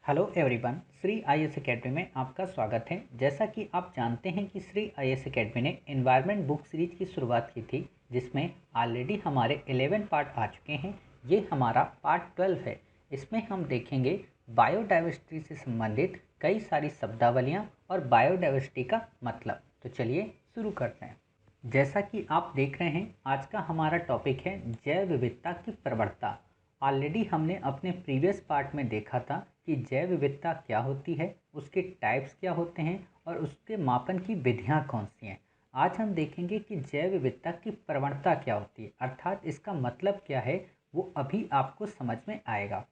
Hello everyone, Shri IAS academy में आपका स्वागत है। जैसा कि आप जानते हैं कि श्री आईएएस एकेडमी ने एनवायरनमेंट बुक सीरीज की शुरुआत की थी, जिसमें ऑलरेडी हमारे 11 पार्ट आ चुके हैं। ये हमारा पार्ट 12 है। इसमें हम देखेंगे बायोडाइवर्सिटी से संबंधित कई सारी शब्दावलियाँ और बायोडाइवर्सिटी का मतलब। तो चलिए शुरू करते हैं। जैसा कि आप देख रहे हैं, आज का हमारा टॉपिक है जैव विविधता की प्रवणता। ऑलरेडी हमने अपने प्रीवियस पार्ट में देखा था कि जैव विविधता क्या होती है, उसके टाइप्स क्या होते हैं और उसके मापन की विधियां कौन सी हैं। आज हम देखेंगे कि जैव विविधता की प्रवणता क्या होती है, अर्थात इसका मतलब क्या है, वो अभी आपको समझ में आएगा।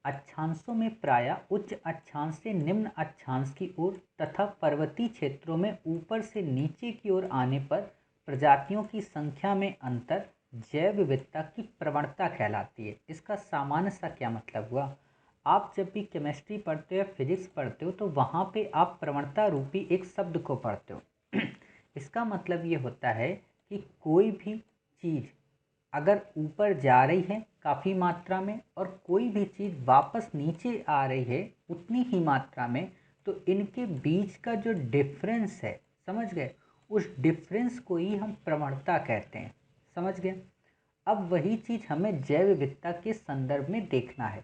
अक्षांशों में प्रायः उच्च अक्षांश से निम्न अक्षांश की ओर तथा पर्वतीय क्षेत्रों में ऊपर से नीचे की ओर आने पर प्रजातियों की संख्या में अंतर जैव विविधता की प्रवणता कहलाती है। इसका सामान्य सा क्या मतलब हुआ, आप जब भी केमिस्ट्री पढ़ते हो या फिजिक्स पढ़ते हो तो वहाँ पे आप प्रवणता रूपी एक शब्द को पढ़ते हो। इसका मतलब ये होता है कि कोई भी चीज़ अगर ऊपर जा रही है काफ़ी मात्रा में और कोई भी चीज़ वापस नीचे आ रही है उतनी ही मात्रा में, तो इनके बीच का जो डिफरेंस है, समझ गए, उस डिफरेंस को ही हम प्रवणता कहते हैं। समझ गए। अब वही चीज़ हमें जैव विविधता के संदर्भ में देखना है।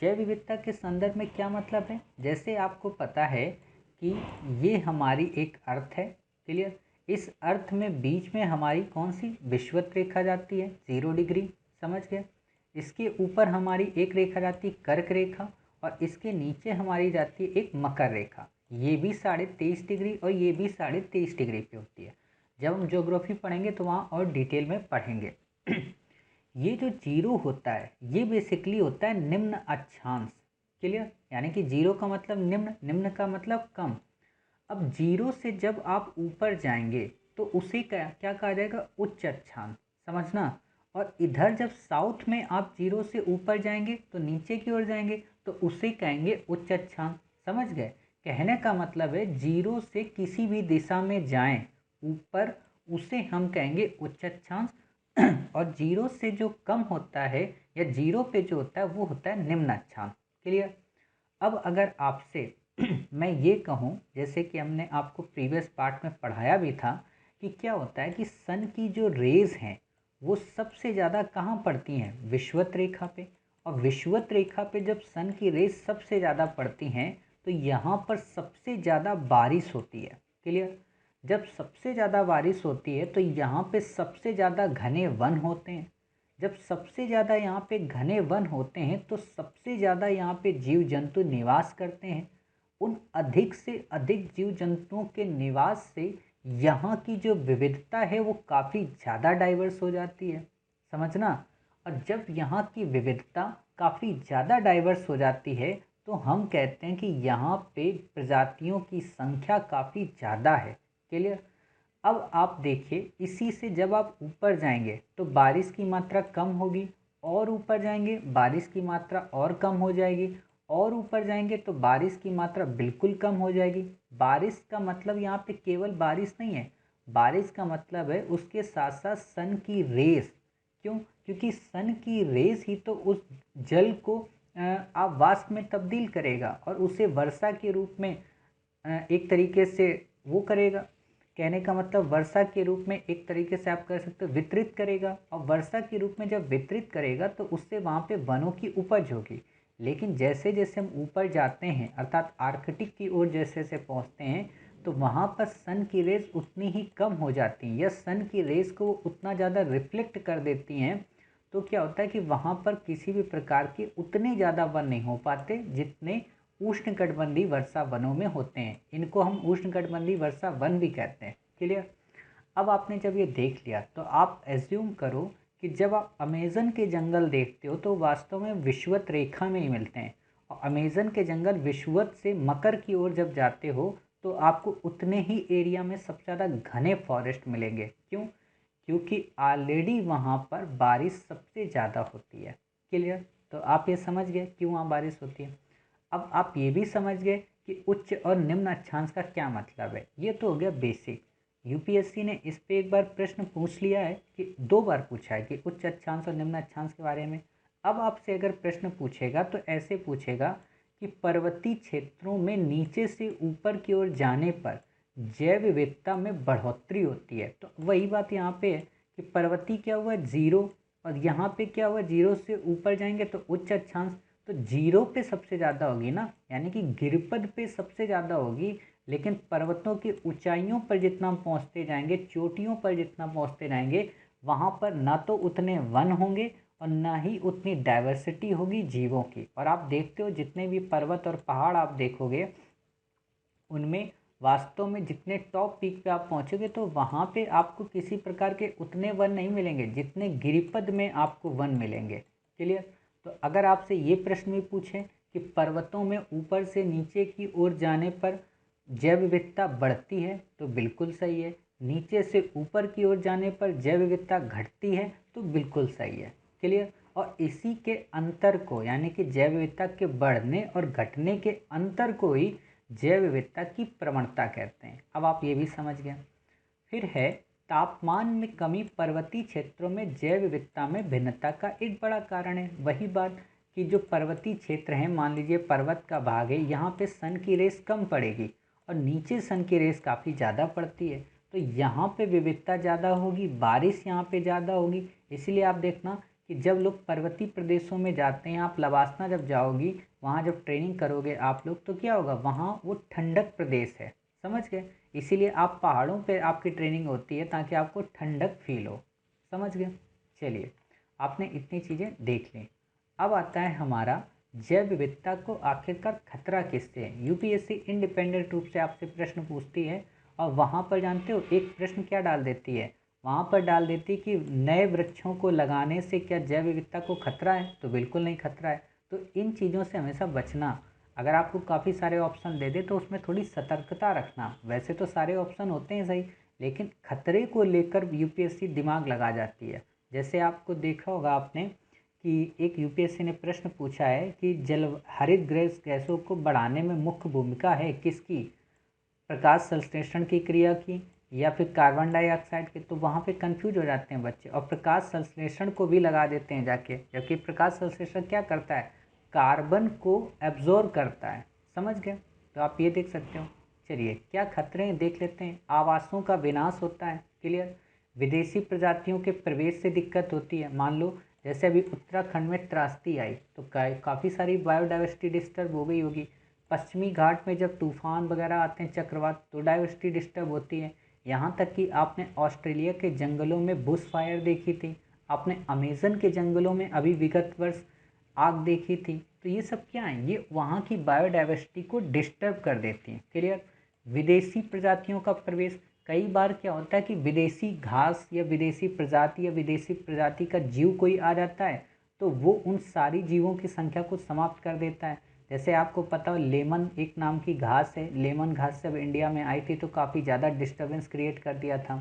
जैव विविधता के संदर्भ में क्या मतलब है, जैसे आपको पता है कि ये हमारी एक अर्थ है। क्लियर। इस अर्थ में बीच में हमारी कौन सी विषुवत रेखा जाती है, 0 डिग्री। समझ गए। इसके ऊपर हमारी एक रेखा जाती है कर्क रेखा और इसके नीचे हमारी जाती है एक मकर रेखा। ये भी 23.5 डिग्री और ये भी 23.5 डिग्री पे होती है। जब हम ज्योग्राफी पढ़ेंगे तो वहाँ और डिटेल में पढ़ेंगे। ये जो जीरो होता है ये बेसिकली होता है निम्न अक्षांश। क्लियर। यानी कि जीरो का मतलब निम्न, निम्न का मतलब कम। अब जीरो से जब आप ऊपर जाएंगे तो उसे क्या क्या कहा जाएगा, उच्च अक्षांश। समझना। और इधर जब साउथ में आप जीरो से ऊपर जाएंगे तो नीचे की ओर जाएंगे तो उसे कहेंगे उच्च अक्षांश। समझ गए। कहने का मतलब है जीरो से किसी भी दिशा में जाएं ऊपर, उसे हम कहेंगे उच्च अक्षांश। और जीरो से जो कम होता है या जीरो पे जो होता है वो होता है निम्न अक्षांश। क्लियर। अब अगर आपसे मैं ये कहूँ, जैसे कि हमने आपको प्रीवियस पार्ट में पढ़ाया भी था कि क्या होता है कि सन की जो रेज़ हैं वो सबसे ज़्यादा कहाँ पड़ती हैं, विषुवत रेखा पे। और विषुवत रेखा पे जब सन की रेज़ सबसे ज़्यादा पड़ती हैं तो यहाँ पर सबसे ज़्यादा बारिश होती है। क्लियर। जब सबसे ज़्यादा बारिश होती है तो यहाँ पे सबसे ज़्यादा घने वन होते हैं। जब सबसे ज़्यादा यहाँ पे घने वन होते हैं तो सबसे ज़्यादा यहाँ पे जीव जंतु निवास करते हैं। उन अधिक से अधिक जीव जंतुओं के निवास से यहाँ की जो विविधता है वो काफ़ी ज़्यादा डाइवर्स हो जाती है। समझना। और जब यहाँ की विविधता काफ़ी ज़्यादा डाइवर्स हो जाती है तो हम कहते हैं कि यहाँ पे प्रजातियों की संख्या काफ़ी ज़्यादा है। क्लियर। अब आप देखिए, इसी से जब आप ऊपर जाएंगे तो बारिश की मात्रा कम होगी, और ऊपर जाएंगे बारिश की मात्रा और कम हो जाएगी, और ऊपर जाएंगे तो बारिश की मात्रा बिल्कुल कम हो जाएगी। बारिश का मतलब यहाँ पे केवल बारिश नहीं है, बारिश का मतलब है उसके साथ साथ सन की रेस। क्यों? क्योंकि सन की रेस ही तो उस जल को आप वाष्प में तब्दील करेगा और उसे वर्षा के रूप में एक तरीके से वो करेगा। कहने का मतलब वर्षा के रूप में एक तरीके से आप कह सकते हो वितरित करेगा, और वर्षा के रूप में जब वितरित करेगा तो उससे वहाँ पे वनों की उपज होगी। लेकिन जैसे जैसे हम ऊपर जाते हैं अर्थात आर्कटिक की ओर जैसे जैसे पहुँचते हैं तो वहाँ पर सन की रेस उतनी ही कम हो जाती हैं या सन की रेस को उतना ज़्यादा रिफ्लेक्ट कर देती हैं। तो क्या होता है कि वहाँ पर किसी भी प्रकार के उतने ज़्यादा वन नहीं हो पाते जितने उष्णकटिबंधीय वर्षा वनों में होते हैं। इनको हम उष्णकटिबंधीय वर्षा वन भी कहते हैं। क्लियर। अब आपने जब ये देख लिया तो आप एज्यूम करो कि जब आप अमेज़न के जंगल देखते हो तो वास्तव में विषुवत रेखा में ही मिलते हैं, और अमेज़न के जंगल विषुवत से मकर की ओर जब जाते हो तो आपको उतने ही एरिया में सबसे ज़्यादा घने फॉरेस्ट मिलेंगे। क्यों? क्योंकि ऑलरेडी वहाँ पर बारिश सबसे ज़्यादा होती है। क्लियर। तो आप ये समझ गए क्यों वहाँ बारिश होती है। अब आप ये भी समझ गए कि उच्च और निम्न अक्षांश का क्या मतलब है। ये तो हो गया बेसिक। यूपीएससी ने इस पे एक बार प्रश्न पूछ लिया है कि 2 बार पूछा है कि उच्च अक्षांश और निम्न अक्षांश के बारे में। अब आपसे अगर प्रश्न पूछेगा तो ऐसे पूछेगा कि पर्वतीय क्षेत्रों में नीचे से ऊपर की ओर जाने पर जैव विविधता में बढ़ोतरी होती है। तो वही बात यहाँ पे है कि पर्वतीय क्या हुआ, जीरो, और यहाँ पे क्या हुआ, जीरो से ऊपर जाएंगे तो उच्च अक्षांश, तो जीरो पे सबसे ज़्यादा होगी ना, यानी कि गिरपद पे सबसे ज़्यादा होगी। लेकिन पर्वतों की ऊंचाइयों पर जितना हम पहुँचते जाएंगे, चोटियों पर जितना पहुँचते जाएंगे, वहाँ पर ना तो उतने वन होंगे और ना ही उतनी डाइवर्सिटी होगी जीवों की। और आप देखते हो जितने भी पर्वत और पहाड़ आप देखोगे, उनमें वास्तव में जितने टॉप पीक पे आप पहुँचोगे तो वहाँ पे आपको किसी प्रकार के उतने वन नहीं मिलेंगे जितने गिरिपद में आपको वन मिलेंगे। क्लियर? तो अगर आपसे ये प्रश्न भी पूछें कि पर्वतों में ऊपर से नीचे की ओर जाने पर जैव विविधता बढ़ती है, तो बिल्कुल सही है। नीचे से ऊपर की ओर जाने पर जैव विविधता घटती है, तो बिल्कुल सही है। क्लियर? और इसी के अंतर को, यानी कि जैव विविधता के बढ़ने और घटने के अंतर को ही जैव विविधता की प्रवणता कहते हैं। अब आप ये भी समझ गए। फिर है तापमान में कमी पर्वतीय क्षेत्रों में जैव विविधता में भिन्नता का एक बड़ा कारण है। वही बात कि जो पर्वतीय क्षेत्र हैं, मान लीजिए पर्वत का भाग है, यहाँ पे सन की रेस कम पड़ेगी और नीचे सन की रेस काफ़ी ज़्यादा पड़ती है, तो यहाँ पे विविधता ज़्यादा होगी, बारिश यहाँ पे ज़्यादा होगी। इसीलिए आप देखना कि जब लोग पर्वतीय प्रदेशों में जाते हैं, आप लवासना जब जाओगी, वहाँ जब ट्रेनिंग करोगे आप लोग, तो क्या होगा, वहाँ वो ठंडक प्रदेश है। समझ गए? इसीलिए आप पहाड़ों पे आपकी ट्रेनिंग होती है ताकि आपको ठंडक फील हो। समझ गए? चलिए, आपने इतनी चीज़ें देख ली। अब आता है हमारा जैव विविधता को आखिरकार खतरा किससे है। यूपीएससी इंडिपेंडेंट रूप से आपसे प्रश्न पूछती है और वहाँ पर जानते हो एक प्रश्न क्या डाल देती है, वहाँ पर डाल देती है कि नए वृक्षों को लगाने से क्या जैव विविधता को खतरा है, तो बिल्कुल नहीं खतरा है। तो इन चीज़ों से हमेशा बचना। अगर आपको काफ़ी सारे ऑप्शन दे दे तो उसमें थोड़ी सतर्कता रखना। वैसे तो सारे ऑप्शन होते हैं सही, लेकिन खतरे को लेकर यूपीएससी दिमाग लगा जाती है। जैसे आपको देखा होगा आपने कि एक यूपीएससी ने प्रश्न पूछा है कि जल हरित गृह गैसों को बढ़ाने में मुख्य भूमिका है किसकी, प्रकाश संश्लेषण की क्रिया की या फिर कार्बन डाइऑक्साइड की। तो वहाँ पे कंफ्यूज हो जाते हैं बच्चे और प्रकाश संश्लेषण को भी लगा देते हैं जाके, जबकि प्रकाश संश्लेषण क्या करता है, कार्बन को एब्जॉर्ब करता है। समझ गए? तो आप ये देख सकते हो। चलिए, क्या खतरे हैं देख लेते हैं। आवासों का विनाश होता है। क्लियर? विदेशी प्रजातियों के प्रवेश से दिक्कत होती है। मान लो जैसे अभी उत्तराखंड में त्रासदी आई तो काफ़ी सारी बायोडाइवर्सिटी डिस्टर्ब हो गई होगी। पश्चिमी घाट में जब तूफान वगैरह आते हैं, चक्रवात, तो डाइवर्सिटी डिस्टर्ब होती है। यहाँ तक कि आपने ऑस्ट्रेलिया के जंगलों में बुश फायर देखी थी, आपने अमेज़न के जंगलों में अभी विगत वर्ष आग देखी थी। तो ये सब क्या है, ये वहाँ की बायोडाइवर्सिटी को डिस्टर्ब कर देती हैं। क्लियर? विदेशी प्रजातियों का प्रवेश, कई बार क्या होता है कि विदेशी घास या विदेशी प्रजाति या विदेशी प्रजाति का जीव कोई आ जाता है तो वो उन सारी जीवों की संख्या को समाप्त कर देता है। जैसे आपको पता हो लेमन एक नाम की घास है, लेमन घास जब इंडिया में आई थी तो काफ़ी ज़्यादा डिस्टर्बेंस क्रिएट कर दिया था।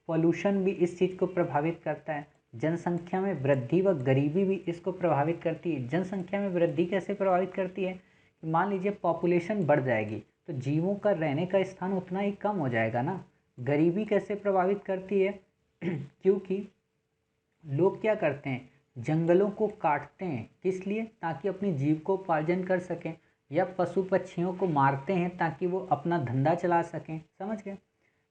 पॉल्यूशन भी इस चीज़ को प्रभावित करता है। जनसंख्या में वृद्धि व गरीबी भी इसको प्रभावित करती है। जनसंख्या में वृद्धि कैसे प्रभावित करती है कि मान लीजिए पॉपुलेशन बढ़ जाएगी तो जीवों का रहने का स्थान उतना ही कम हो जाएगा ना। गरीबी कैसे प्रभावित करती है क्योंकि लोग क्या करते हैं, जंगलों को काटते हैं, किस लिए, ताकि अपनी जीविकोपार्जन कर सकें, या पशु पक्षियों को मारते हैं ताकि वो अपना धंधा चला सकें। समझ गए?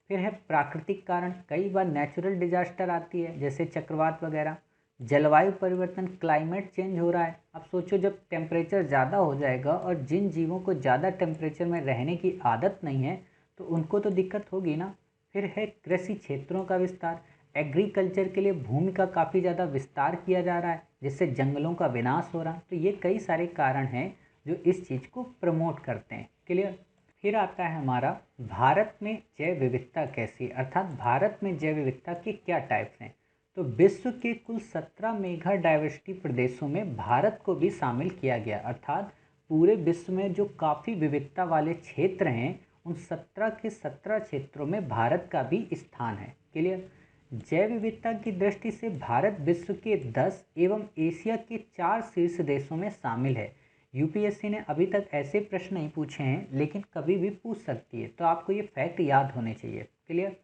फिर है प्राकृतिक कारण, कई बार नेचुरल डिजास्टर आती है जैसे चक्रवात वगैरह। जलवायु परिवर्तन, क्लाइमेट चेंज हो रहा है। अब सोचो जब टेम्परेचर ज़्यादा हो जाएगा और जिन जीवों को ज़्यादा टेम्परेचर में रहने की आदत नहीं है तो उनको तो दिक्कत होगी ना। फिर है कृषि क्षेत्रों का विस्तार, एग्रीकल्चर के लिए भूमि का काफ़ी ज़्यादा विस्तार किया जा रहा है जिससे जंगलों का विनाश हो रहा है। तो ये कई सारे कारण हैं जो इस चीज़ को प्रमोट करते हैं। क्लियर? फिर आता है हमारा भारत में जैव विविधता कैसी, अर्थात भारत में जैव विविधता के क्या टाइप्स हैं। तो विश्व के कुल 17 मेगा डाइवर्सिटी प्रदेशों में भारत को भी शामिल किया गया, अर्थात पूरे विश्व में जो काफ़ी विविधता वाले क्षेत्र हैं उन 17 के 17 क्षेत्रों में भारत का भी स्थान है। क्लियर? जैव विविधता की दृष्टि से भारत विश्व के 10 एवं एशिया के 4 शीर्ष देशों में शामिल है। यूपीएससी ने अभी तक ऐसे प्रश्न नहीं पूछे हैं लेकिन कभी भी पूछ सकती है, तो आपको ये फैक्ट याद होने चाहिए। क्लियर?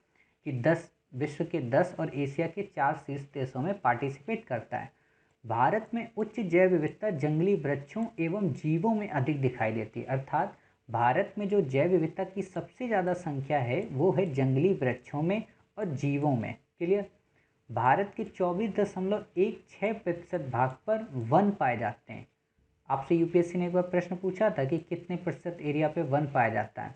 कि 10 विश्व के 10 और एशिया के 4 शीर्ष देशों में पार्टिसिपेट करता है। भारत में उच्च जैव विविधता जंगली वृक्षों एवं जीवों में अधिक दिखाई देती है। अर्थात भारत में जो जैव विविधता की सबसे ज़्यादा संख्या है वो है जंगली वृक्षों में और जीवों में। क्लियर। भारत के 24.16% भाग पर वन पाए जाते हैं। आपसे यूपीएससी ने एक बार प्रश्न पूछा था कि कितने प्रतिशत एरिया पे वन पाया जाता है।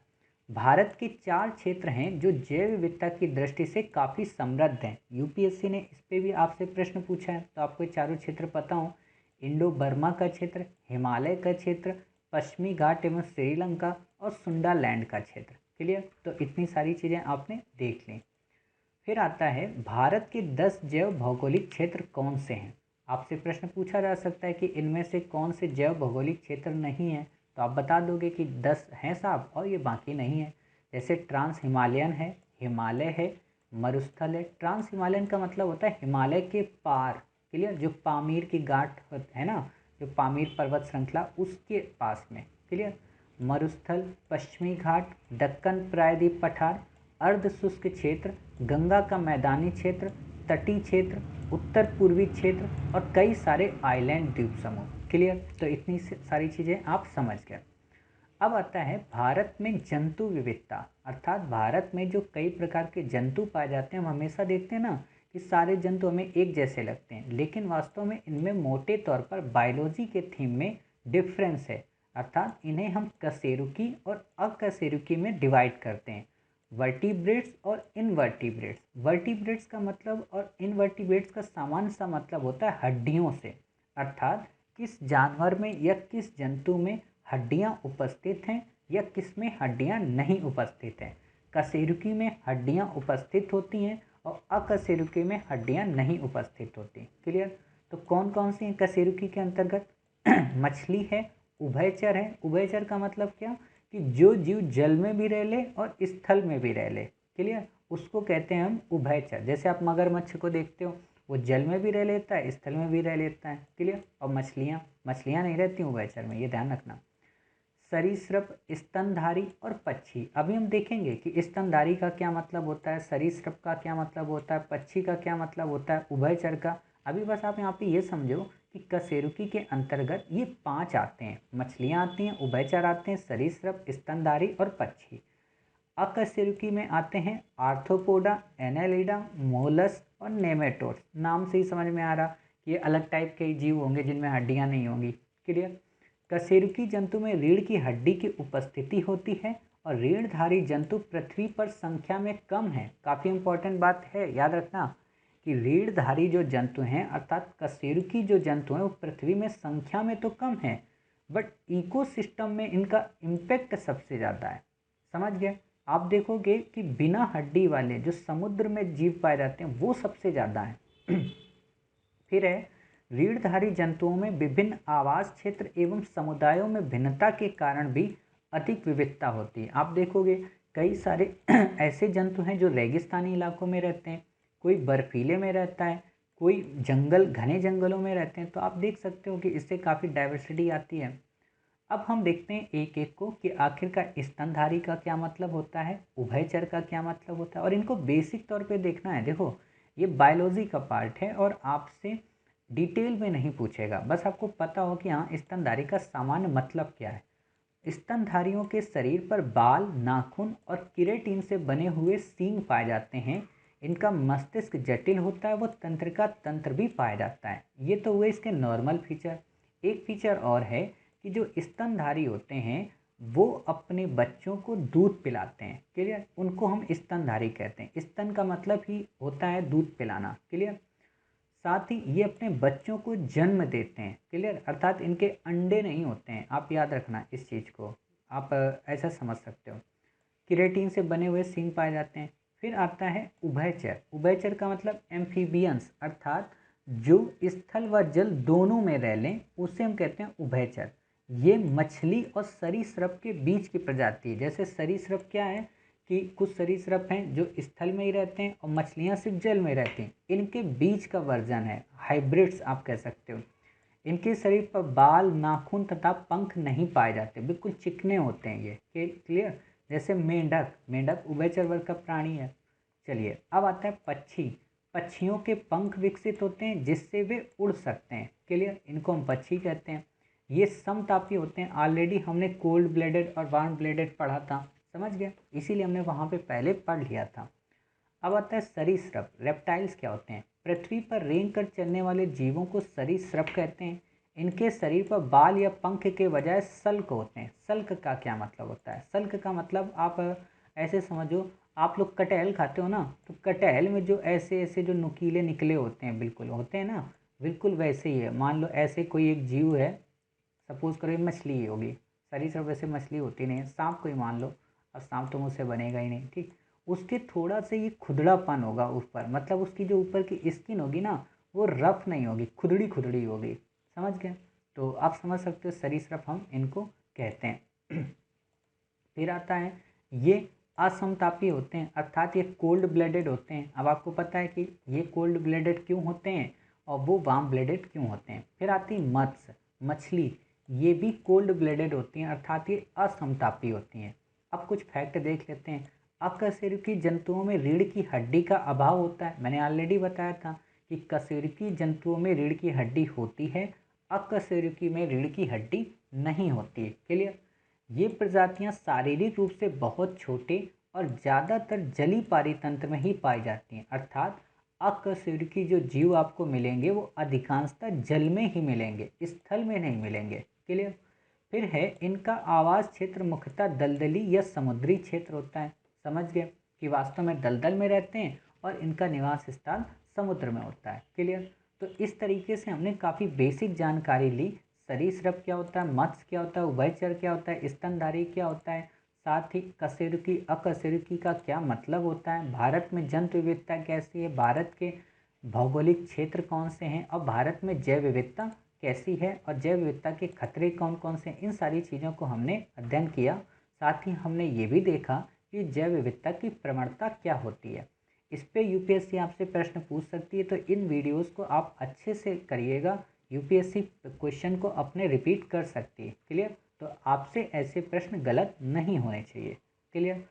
भारत के 4 क्षेत्र हैं जो जैव विविधता की दृष्टि से काफ़ी समृद्ध हैं। यूपीएससी ने इस पे भी आपसे प्रश्न पूछा है, तो आपको ये चारों क्षेत्र पता हो। इंडो बर्मा का क्षेत्र, हिमालय का क्षेत्र, पश्चिमी घाट एवं श्रीलंका और सुंडालैंड का क्षेत्र। क्लियर। तो इतनी सारी चीज़ें आपने देख ली। फिर आता है भारत के 10 जैव भौगोलिक क्षेत्र कौन से हैं। आपसे प्रश्न पूछा जा सकता है कि इनमें से कौन से जैव भौगोलिक क्षेत्र नहीं हैं, तो आप बता दोगे कि 10 हैं साहब और ये बाकी नहीं है। जैसे ट्रांस हिमालयन है, हिमालय है, मरुस्थल है। ट्रांस हिमालयन का मतलब होता है हिमालय के पार। क्लियर। जो पामीर की घाट है ना, जो पामीर पर्वत श्रृंखला उसके पास में। क्लियर। मरुस्थल, पश्चिमी घाट, दक्कन प्रायद्वीप पठार, अर्ध शुष्क क्षेत्र, गंगा का मैदानी क्षेत्र, तटीय क्षेत्र, उत्तर पूर्वी क्षेत्र और कई सारे आइलैंड द्वीप समूह। क्लियर। तो इतनी सारी चीज़ें आप समझ गए। अब आता है भारत में जंतु विविधता। अर्थात भारत में जो कई प्रकार के जंतु पाए जाते हैं, हम हमेशा देखते हैं ना कि सारे जंतु हमें एक जैसे लगते हैं, लेकिन वास्तव में इनमें मोटे तौर पर बायोलॉजी के थीम में डिफरेंस है। अर्थात इन्हें हम कशेरुकी और अकशेरुकी में डिवाइड करते हैं, वर्टिब्रेट्स और इनवर्टिब्रेट्स। वर्टिब्रेट्स का मतलब और इनवर्टिब्रेट्स का सामान्य सा मतलब होता है हड्डियों से। अर्थात किस जानवर में या किस जंतु में हड्डियां उपस्थित हैं या किस में हड्डियां नहीं उपस्थित हैं। कशेरुकी में हड्डियां उपस्थित होती हैं और अकशेरुकी में हड्डियां नहीं उपस्थित होती। क्लियर। तो कौन कौन सी हैं कशेरुकी के अंतर्गत? मछली है, उभयचर है। उभयचर का मतलब क्या कि जो जीव जल में भी रह ले और स्थल में भी रह ले। क्लियर। उसको कहते हैं हम उभयचर। जैसे आप मगरमच्छ को देखते हो, वो जल में भी रह लेता है, स्थल में भी रह लेता है। क्लियर। और मछलियाँ नहीं रहती उभयचर में, ये ध्यान रखना। सरीसृप, स्तनधारी और पक्षी। अभी हम देखेंगे कि स्तनधारी का क्या मतलब होता है, सरीसृप का क्या मतलब होता है, पक्षी का क्या मतलब होता है, उभयचर का। अभी बस आप यहाँ पे ये समझो कि कशेरुकी के अंतर्गत ये 5 आते हैं। मछलियाँ आती हैं, उभयचर आते हैं, सरीसृप, स्तनधारी और पक्षी। अकशेरुकी में आते हैं आर्थ्रोपोडा, एनालिडा, मोलस और नेमेटोड्स। नाम से ही समझ में आ रहा कि ये अलग टाइप के जीव होंगे जिनमें हड्डियाँ नहीं होंगी। क्लियर। कशेरुकी जंतु में रीढ़ की हड्डी की उपस्थिति होती है और रीढ़धारी जंतु पृथ्वी पर संख्या में कम है। काफ़ी इंपॉर्टेंट बात है, याद रखना कि रीढ़धारी जो जंतु हैं अर्थात कशेरुकी जो जंतु हैं वो पृथ्वी में संख्या में तो कम है, बट इकोसिस्टम में इनका इम्पैक्ट सबसे ज़्यादा है। समझ गए। आप देखोगे कि बिना हड्डी वाले जो समुद्र में जीव पाए जाते हैं वो सबसे ज़्यादा हैं। फिर है रीढ़धारी जंतुओं में विभिन्न आवास क्षेत्र एवं समुदायों में भिन्नता के कारण भी अधिक विविधता होती है। आप देखोगे कई सारे ऐसे जंतु हैं जो रेगिस्तानी इलाकों में रहते हैं, कोई बर्फीले में रहता है, कोई जंगल घने जंगलों में रहते हैं। तो आप देख सकते हो कि इससे काफ़ी डाइवर्सिटी आती है। अब हम देखते हैं एक एक को कि आखिरकार स्तनधारी का क्या मतलब होता है, उभयचर का क्या मतलब होता है, और इनको बेसिक तौर पे देखना है। देखो ये बायोलॉजी का पार्ट है और आपसे डिटेल में नहीं पूछेगा, बस आपको पता हो कि हाँ स्तनधारी का सामान्य मतलब क्या है। स्तनधारियों के शरीर पर बाल, नाखून और केराटिन से बने हुए सींग पाए जाते हैं। इनका मस्तिष्क जटिल होता है, वो तंत्रिका तंत्र भी पाया जाता है। ये तो हुए इसके नॉर्मल फीचर। एक फीचर और है कि जो स्तनधारी होते हैं वो अपने बच्चों को दूध पिलाते हैं। क्लियर। उनको हम स्तनधारी कहते हैं। स्तन का मतलब ही होता है दूध पिलाना। क्लियर। साथ ही ये अपने बच्चों को जन्म देते हैं। क्लियर। अर्थात इनके अंडे नहीं होते हैं, आप याद रखना इस चीज़ को, आप ऐसा समझ सकते हो। केराटिन से बने हुए सींग पाए जाते हैं। फिर आता है उभयचर। उभयचर का मतलब एम्फीबियंस, अर्थात जो स्थल व जल दोनों में रह लें उसे हम कहते हैं उभयचर। ये मछली और सरीसृप के बीच की प्रजाति है। जैसे सरीसृप क्या है कि कुछ सरीसृप हैं जो स्थल में ही रहते हैं और मछलियाँ सिर्फ जल में रहती हैं, इनके बीच का वर्जन है, हाइब्रिड्स आप कह सकते हो। इनके शरीर पर बाल, नाखून तथा पंख नहीं पाए जाते, बिल्कुल चिकने होते हैं ये। क्लियर। जैसे मेंढक, मेंढक उभयचर वर्ग का प्राणी है। चलिए अब आता है पक्षी। पक्षियों के पंख विकसित होते हैं जिससे वे उड़ सकते हैं। क्लियर, इनको हम पक्षी कहते हैं। ये समतापी होते हैं। ऑलरेडी हमने कोल्ड ब्लडेड और वार्म ब्लडेड पढ़ा था, समझ गए, इसीलिए हमने वहाँ पे पहले पढ़ लिया था। अब आता है सरीसृप। रेप्टाइल्स क्या होते हैं? पृथ्वी पर रेंग कर चलने वाले जीवों को सरीसृप कहते हैं। इनके शरीर पर बाल या पंख के बजाय सल्क होते हैं। सल्क का क्या मतलब होता है? सल्क का मतलब आप ऐसे समझो, आप लोग कटहल खाते हो ना, तो कटहल में जो ऐसे ऐसे जो नुकीले निकले होते हैं, बिल्कुल होते हैं ना, बिल्कुल वैसे ही है। मान लो ऐसे कोई एक जीव है, सपोज करो ये मछली ही होगी। सरीसृप वैसे मछली होती नहीं है, सांप को ही मान लो, अब सांप तो मुझसे बनेगा ही नहीं, ठीक। उसके थोड़ा सा ये खुदड़ापन होगा ऊपर, मतलब उसकी जो ऊपर की स्किन होगी ना, वो रफ नहीं होगी, खुदड़ी खुदड़ी होगी, समझ गए। तो आप समझ सकते हो सरीसृप हम इनको कहते हैं। फिर आता है ये असमतापी होते हैं, अर्थात ये कोल्ड ब्लडेड होते हैं। अब आपको पता है कि ये कोल्ड ब्लडेड क्यों होते हैं और वो वार्म ब्लडेड क्यों होते हैं। फिर आती है मत्स्य, मछली, ये भी कोल्ड ब्लडेड होती हैं, अर्थात ये असमतापी होती हैं। अब कुछ फैक्ट देख लेते हैं। अकशेरुकी जंतुओं में रीढ़ की हड्डी का अभाव होता है। मैंने ऑलरेडी बताया था कि कशेरुकी जंतुओं में रीढ़ की हड्डी होती है, अकशेरुकी में रीढ़ की हड्डी नहीं होती है। क्लियर। ये प्रजातियां शारीरिक रूप से बहुत छोटे और ज़्यादातर जलीय पारितंत्र में ही पाई जाती हैं, अर्थात अकशेरुकी जो जीव आपको मिलेंगे वो अधिकांशतः जल में ही मिलेंगे, स्थल में नहीं मिलेंगे। क्लियर। फिर है इनका आवास क्षेत्र मुख्यतः दलदली या समुद्री क्षेत्र होता है। समझ गए कि वास्तव में दलदल में रहते हैं और इनका निवास स्थान समुद्र में होता है। क्लियर। तो इस तरीके से हमने काफ़ी बेसिक जानकारी ली। सरीसृप क्या होता है, मत्स्य क्या होता है, उभयचर क्या होता है, स्तनधारी क्या होता है, साथ ही कशेरुकी अकशेरुकी का क्या मतलब होता है, भारत में जंतु विविधता कैसी है, भारत के भौगोलिक क्षेत्र कौन से हैं और भारत में जैव विविधता कैसी है और जैव विविधता के खतरे कौन कौन से हैं, इन सारी चीज़ों को हमने अध्ययन किया। साथ ही हमने ये भी देखा कि जैव विविधता की प्रवणता क्या होती है। इस पे यूपीएससी आपसे प्रश्न पूछ सकती है, तो इन वीडियोस को आप अच्छे से करिएगा। यूपीएससी क्वेश्चन को अपने रिपीट कर सकती है। क्लियर। तो आपसे ऐसे प्रश्न गलत नहीं होने चाहिए। क्लियर।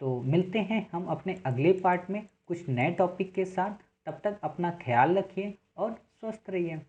तो मिलते हैं हम अपने अगले पार्ट में कुछ नए टॉपिक के साथ। तब तक अपना ख्याल रखिए और स्वस्थ रहिए।